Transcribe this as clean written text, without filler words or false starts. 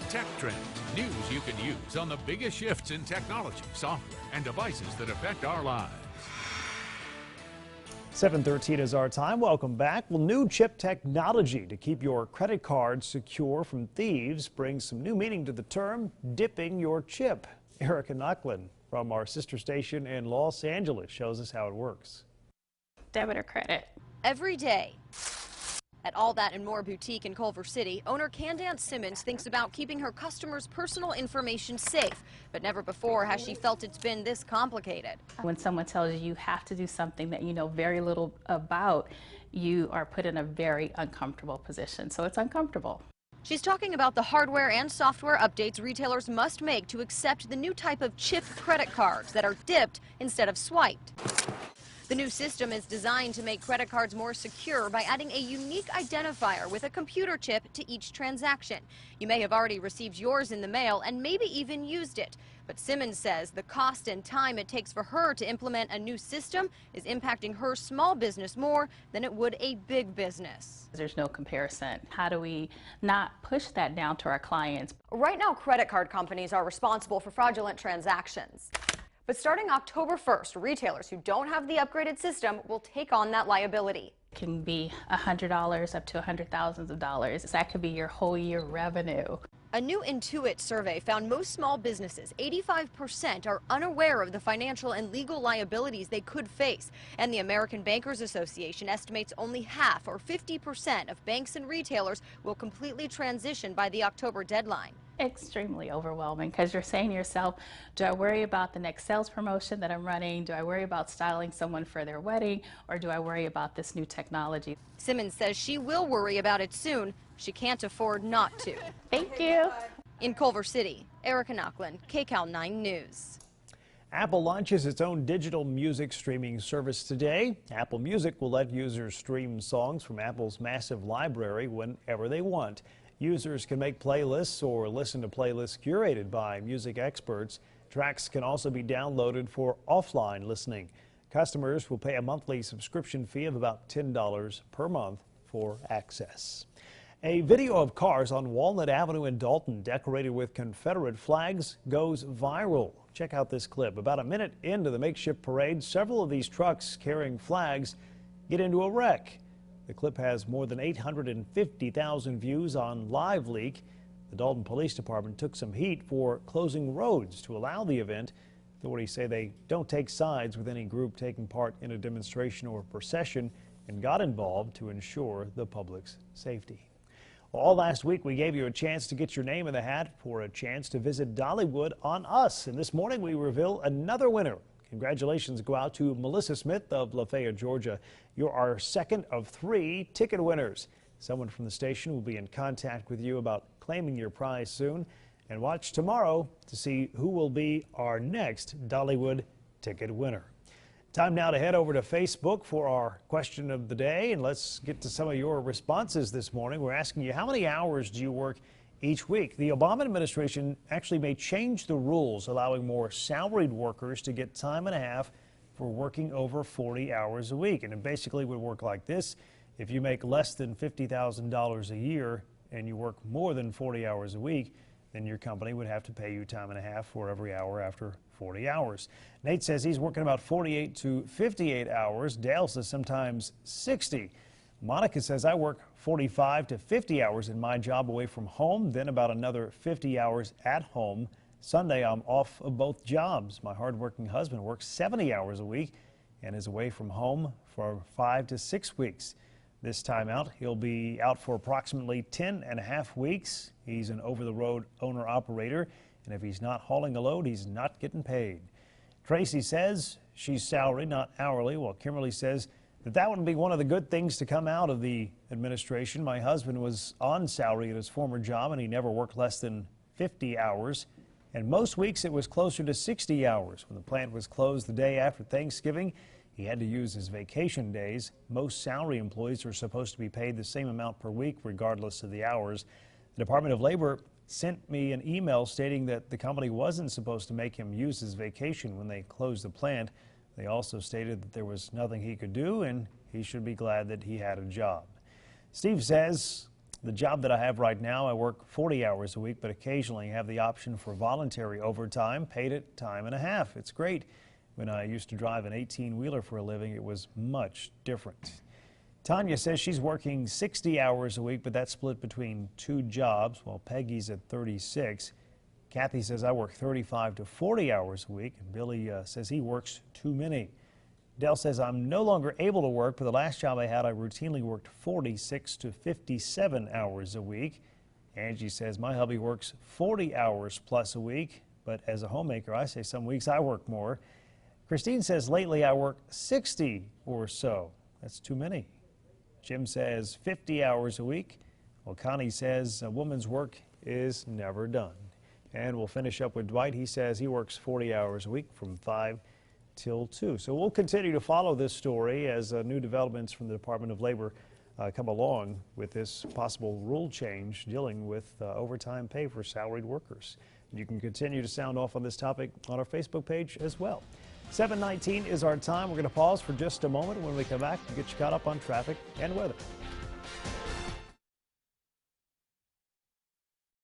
Tech Trends, news you can use on the biggest shifts in technology, software, and devices that affect our lives. 7:13 is our time. Welcome back. Well, new chip technology to keep your credit card secure from thieves brings some new meaning to the term dipping your chip. Erica Knocklin from our sister station in Los Angeles shows us how it works. Debit or credit? Every day. At All That and More Boutique in Culver City, owner Candace Simmons thinks about keeping her customers' personal information safe, but never before has she felt it's been this complicated. When someone tells you you have to do something that you know very little about, you are put in a very uncomfortable position. So it's uncomfortable. She's talking about the hardware and software updates retailers must make to accept the new type of chip credit cards that are dipped instead of swiped. The new system is designed to make credit cards more secure by adding a unique identifier with a computer chip to each transaction. You may have already received yours in the mail and maybe even used it. But Simmons says the cost and time it takes for her to implement a new system is impacting her small business more than it would a big business. There's no comparison. How do we not push that down to our clients? Right now, credit card companies are responsible for fraudulent transactions. But starting October 1st, retailers who don't have the upgraded system will take on that liability. It can be $100 up to $100,000. That could be your whole year revenue. A new Intuit survey found most small businesses, 85%, are unaware of the financial and legal liabilities they could face. And the American Bankers Association estimates only half, or 50%, of banks and retailers will completely transition by the October deadline. Extremely overwhelming because you're saying to yourself, do I worry about the next sales promotion that I'm running? Do I worry about styling someone for their wedding? Or do I worry about this new technology? Simmons says she will worry about it soon. She can't afford not to. Thank you. In Culver City, Erica Knocklin, KCAL 9 News. Apple launches its own digital music streaming service today. Apple Music will let users stream songs from Apple's massive library whenever they want. Users can make playlists or listen to playlists curated by music experts. Tracks can also be downloaded for offline listening. Customers will pay a monthly subscription fee of about $10 per month for access. A video of cars on Walnut Avenue in Dalton decorated with Confederate flags goes viral. Check out this clip. About a minute into the makeshift parade, several of these trucks carrying flags get into a wreck. The clip has more than 850,000 views on LiveLeak. The Dalton Police Department took some heat for closing roads to allow the event. Authorities say they don't take sides with any group taking part in a demonstration or procession and got involved to ensure the public's safety. All last week, we gave you a chance to get your name in the hat for a chance to visit Dollywood on Us. And this morning, we reveal another winner. Congratulations go out to Melissa Smith of Lafayette, Georgia. You're our second of 3 ticket winners. Someone from the station will be in contact with you about claiming your prize soon. And watch tomorrow to see who will be our next Dollywood ticket winner. Time now to head over to Facebook for our question of the day. And let's get to some of your responses this morning. We're asking you, how many hours do you work each week? The Obama administration actually may change the rules, allowing more salaried workers to get time and a half for working over 40 hours a week. And it basically would work like this. If you make less than $50,000 a year and you work more than 40 hours a week, then your company would have to pay you time and a half for every hour after 40 hours. Nate says he's working about 48 to 58 hours. Dale says sometimes 60. Monica says, I work 45 to 50 hours in my job away from home, then about another 50 hours at home. Sunday, I'm off of both jobs. My hardworking husband works 70 hours a week and is away from home for 5 to 6 weeks. This time out, he'll be out for approximately 10 and a half weeks. He's an over-the-road owner-operator, and if he's not hauling a load, he's not getting paid. Tracy says she's salaried, not hourly, while Kimberly says that would be one of the good things to come out of the administration. My husband was on salary at his former job, and he never worked less than 50 hours. And most weeks it was closer to 60 hours. When the plant was closed the day after Thanksgiving, he had to use his vacation days. Most salary employees are supposed to be paid the same amount per week, regardless of the hours. The Department of Labor sent me an email stating that the company wasn't supposed to make him use his vacation when they closed the plant. They also stated that there was nothing he could do, and he should be glad that he had a job. Steve says The job that I have right now, I work 40 hours a week, but occasionally have the option for voluntary overtime, paid at time and a half. It's great. When I used to drive an 18-wheeler for a living, it was much different. Tanya says she's working 60 hours a week, but that's split between 2 jobs, while Peggy's at 36. Kathy says I work 35 to 40 hours a week, and Billy says he works too many. Dell says I'm no longer able to work, but the last job I had, I routinely worked 46 to 57 hours a week. Angie says my hubby works 40 hours plus a week, but as a homemaker, I say some weeks I work more. Christine says lately I work 60 or so. That's too many. Jim says 50 hours a week. Well, Connie says a woman's work is never done. And we'll finish up with Dwight. He says he works 40 hours a week from 5 till 2. So we'll continue to follow this story as new developments from the Department of Labor come along with this possible rule change dealing with overtime pay for salaried workers. You can continue to sound off on this topic on our Facebook page as well. 7:19 is our time. We're going to pause for just a moment. When we come back, we'll get you caught up on traffic and weather.